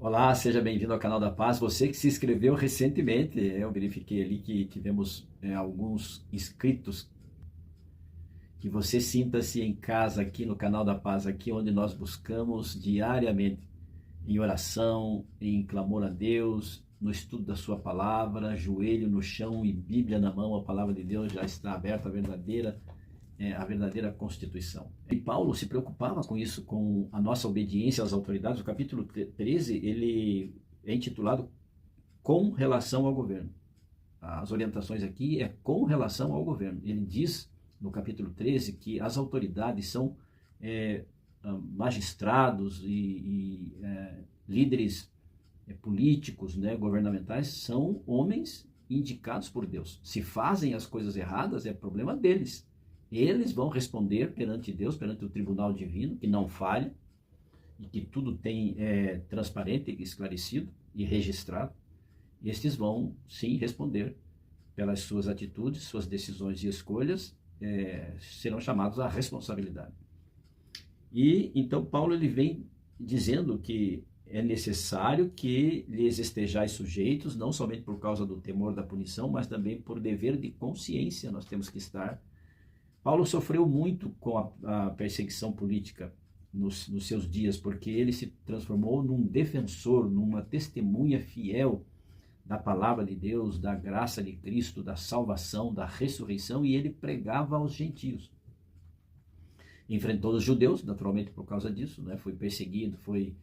Olá, seja bem-vindo ao canal da Paz. Você que se inscreveu recentemente, eu verifiquei ali que tivemos alguns inscritos. Que você sinta-se em casa aqui no canal da Paz, aqui onde nós buscamos diariamente em oração, em clamor a Deus, no estudo da sua palavra, joelho no chão e Bíblia na mão. A palavra de Deus já está aberta, a verdadeira Constituição. E Paulo se preocupava com isso, com a nossa obediência às autoridades. O capítulo 13, ele é intitulado Com relação ao governo. As orientações aqui é com relação ao governo. Ele diz no capítulo 13 que as autoridades são magistrados e líderes políticos, governamentais, são homens indicados por Deus. Se fazem as coisas erradas, é problema deles. Eles vão responder perante Deus, perante o tribunal divino, que não falha, e que tudo tem transparente, esclarecido e registrado. Estes vão, sim, responder pelas suas atitudes, suas decisões e escolhas, serão chamados à responsabilidade. E então Paulo ele vem dizendo que é necessário que lhes estejais sujeitos, não somente por causa do temor da punição, mas também por dever de consciência nós temos que estar. Paulo sofreu muito com a perseguição política nos seus dias, porque ele se transformou num defensor, numa testemunha fiel da palavra de Deus, da graça de Cristo, da salvação, da ressurreição, e ele pregava aos gentios. Enfrentou os judeus, naturalmente por causa disso, foi perseguido, foi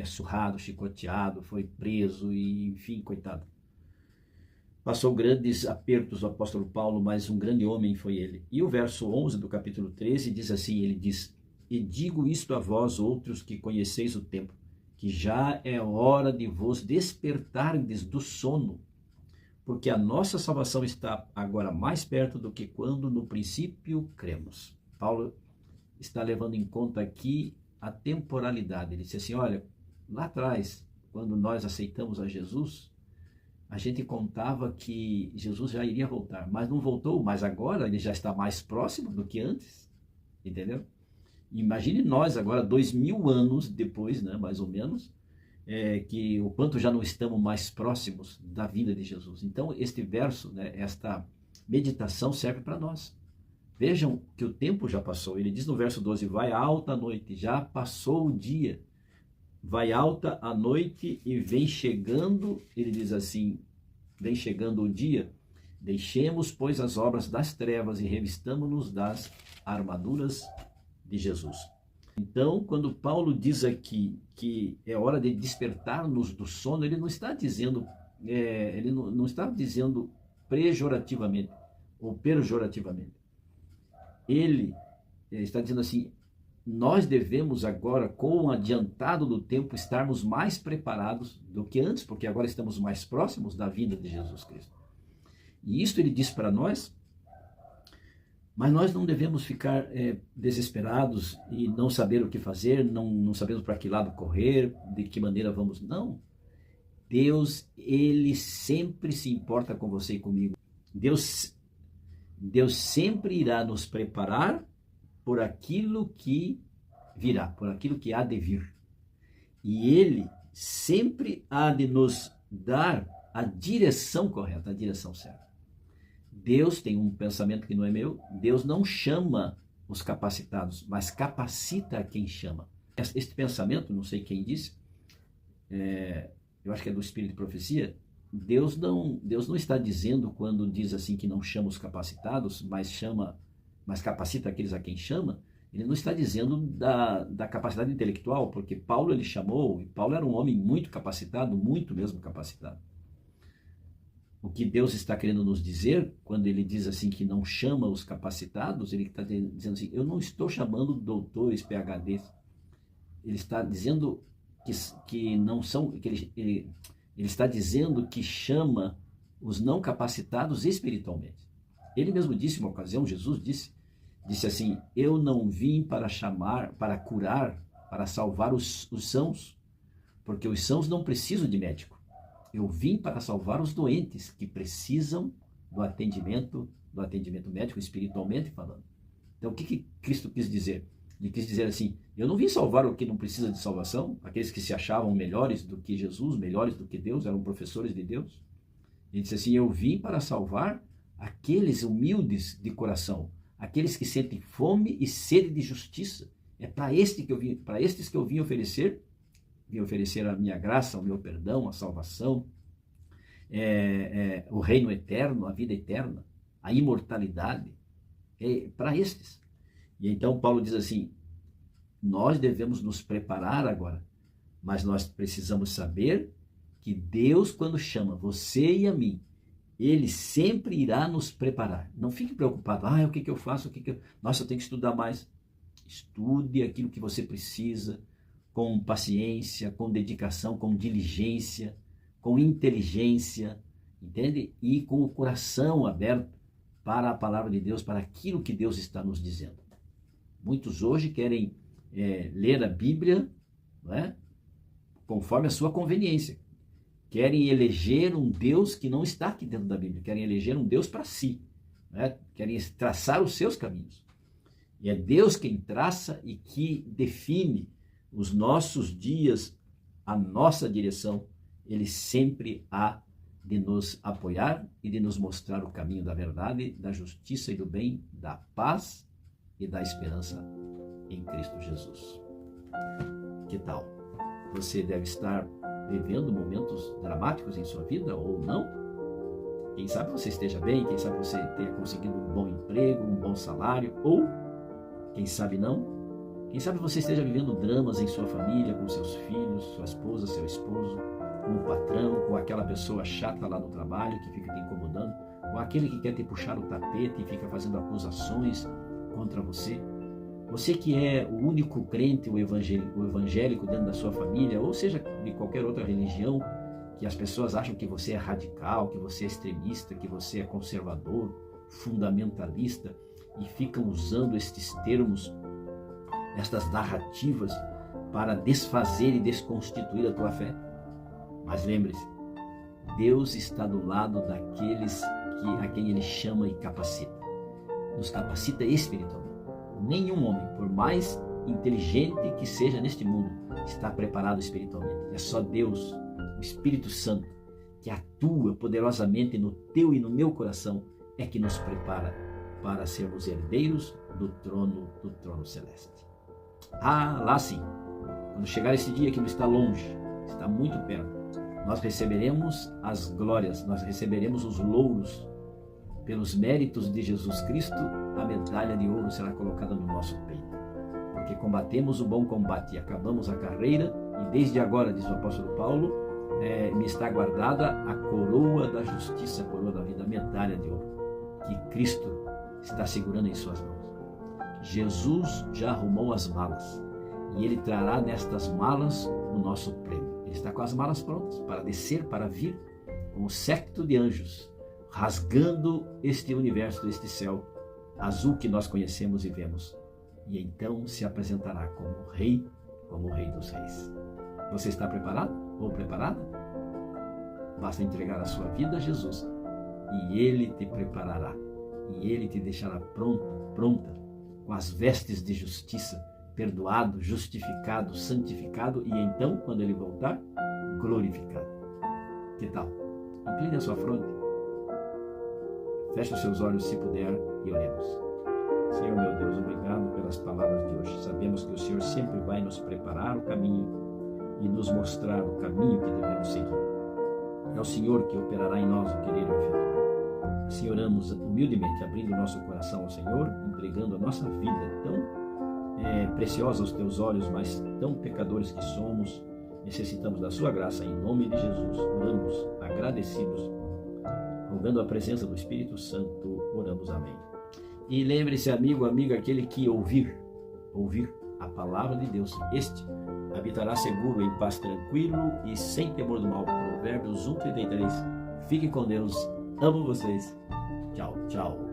surrado, chicoteado, foi preso e, enfim, coitado. Passou grandes apertos o apóstolo Paulo, mas um grande homem foi ele. E o verso 11 do capítulo 13 diz assim, ele diz: E digo isto a vós outros que conheceis o tempo, que já é hora de vos despertardes do sono, porque a nossa salvação está agora mais perto do que quando no princípio cremos. Paulo está levando em conta aqui a temporalidade. Ele disse assim, olha, lá atrás, quando nós aceitamos a Jesus, a gente contava que Jesus já iria voltar, mas não voltou, mas agora ele já está mais próximo do que antes, entendeu? Imagine nós agora, 2000 anos depois, mais ou menos, que o quanto já não estamos mais próximos da vida de Jesus. Então, este verso, esta meditação serve para nós. Vejam que o tempo já passou. Ele diz no verso 12, vai alta a noite, já passou o dia. Vai alta a noite e vem chegando, ele diz assim, vem chegando o dia. Deixemos, pois, as obras das trevas e revistamo-nos das armaduras de Jesus. Então, quando Paulo diz aqui que é hora de despertar-nos do sono, ele não está dizendo, ele não está dizendo pejorativamente ou pejorativamente. Ele está dizendo assim, nós devemos agora, com o adiantado do tempo, estarmos mais preparados do que antes, porque agora estamos mais próximos da vinda de Jesus Cristo. E isso ele diz para nós, mas nós não devemos ficar desesperados e não saber o que fazer, não sabemos para que lado correr, de que maneira vamos. Não. Deus, ele sempre se importa com você e comigo. Deus sempre irá nos preparar por aquilo que virá, por aquilo que há de vir. E ele sempre há de nos dar a direção correta, a direção certa. Deus tem um pensamento que não é meu. Deus não chama os capacitados, mas capacita quem chama. Este pensamento, não sei quem disse, eu acho que é do Espírito de Profecia. Deus não está dizendo, quando diz assim que não chama os capacitados, mas capacita aqueles a quem chama, ele não está dizendo da capacidade intelectual, porque Paulo ele chamou, e Paulo era um homem muito capacitado, muito mesmo capacitado. O que Deus está querendo nos dizer, quando ele diz assim que não chama os capacitados, ele está dizendo assim, eu não estou chamando doutores, PhDs. Ele está dizendo que não são, que ele está dizendo que chama os não capacitados espiritualmente. Ele mesmo disse uma ocasião, Jesus disse assim, eu não vim para curar, para salvar os sãos, porque os sãos não precisam de médico. Eu vim para salvar os doentes que precisam do atendimento médico, espiritualmente falando. Então, o que Cristo quis dizer? Ele quis dizer assim, eu não vim salvar o que não precisa de salvação, aqueles que se achavam melhores do que Jesus, melhores do que Deus, eram professores de Deus. Ele disse assim, eu vim para salvar aqueles humildes de coração, aqueles que sentem fome e sede de justiça. É para estes que eu vim oferecer a minha graça, o meu perdão, a salvação, o reino eterno, a vida eterna, a imortalidade, para estes. E então Paulo diz assim, nós devemos nos preparar agora, mas nós precisamos saber que Deus, quando chama você e a mim, Ele sempre irá nos preparar. Não fique preocupado, o que eu faço, Nossa, eu tenho que estudar mais. Estude aquilo que você precisa, com paciência, com dedicação, com diligência, com inteligência, entende? E com o coração aberto para a palavra de Deus, para aquilo que Deus está nos dizendo. Muitos hoje querem ler a Bíblia, não é? Conforme a sua conveniência. Querem eleger um Deus que não está aqui dentro da Bíblia. Querem eleger um Deus para si. Né? Querem traçar os seus caminhos. E é Deus quem traça e que define os nossos dias, a nossa direção. Ele sempre há de nos apoiar e de nos mostrar o caminho da verdade, da justiça e do bem, da paz e da esperança em Cristo Jesus. Que tal? Você deve estar vivendo momentos dramáticos em sua vida ou não? Quem sabe você esteja bem, quem sabe você tenha conseguido um bom emprego, um bom salário, ou quem sabe não? Quem sabe você esteja vivendo dramas em sua família, com seus filhos, sua esposa, seu esposo, com o patrão, com aquela pessoa chata lá no trabalho que fica te incomodando, com aquele que quer te puxar o tapete e fica fazendo acusações contra você. Você que é o único crente, o evangélico dentro da sua família, ou seja, de qualquer outra religião, que as pessoas acham que você é radical, que você é extremista, que você é conservador, fundamentalista, e ficam usando estes termos, estas narrativas, para desfazer e desconstituir a tua fé. Mas lembre-se, Deus está do lado daqueles a quem Ele chama e capacita. Nos capacita espiritualmente. Nenhum homem, por mais inteligente que seja neste mundo, está preparado espiritualmente. É só Deus, o Espírito Santo, que atua poderosamente no teu e no meu coração, é que nos prepara para sermos herdeiros do trono celeste. Lá sim, quando chegar esse dia que não está longe, está muito perto, nós receberemos as glórias, nós receberemos os louros pelos méritos de Jesus Cristo. A medalha de ouro será colocada no nosso peito, porque combatemos o bom combate e acabamos a carreira, e desde agora, diz o apóstolo Paulo, me está guardada a coroa da justiça, a coroa da vida, a medalha de ouro, que Cristo está segurando em suas mãos. Jesus já arrumou as malas, e Ele trará nestas malas o nosso prêmio. Ele está com as malas prontas para descer, para vir, com o séquito de anjos, rasgando este universo, este céu azul que nós conhecemos e vemos. E então se apresentará como o Rei dos Reis. Você está preparado ou preparada? Basta entregar a sua vida a Jesus, e Ele te preparará, e Ele te deixará pronta, com as vestes de justiça, perdoado, justificado, santificado, e então, quando Ele voltar, glorificado. Que tal? Incline a sua fronte, feche os seus olhos se puder e oremos. Senhor meu Deus, obrigado pelas palavras de hoje. Sabemos que o Senhor sempre vai nos preparar o caminho e nos mostrar o caminho que devemos seguir. É o Senhor que operará em nós o querer e o efetuar. Assim oramos humildemente, abrindo o nosso coração ao Senhor, entregando a nossa vida tão preciosa aos teus olhos, mas tão pecadores que somos. Necessitamos da sua graça. Em nome de Jesus, oramos agradecidos, rogando a presença do Espírito Santo, oramos. Amém. E lembre-se, amigo, amiga, aquele que ouvir a palavra de Deus, este habitará seguro, em paz, tranquilo e sem temor do mal. Provérbios 1:33. Fiquem com Deus. Amo vocês. Tchau, tchau.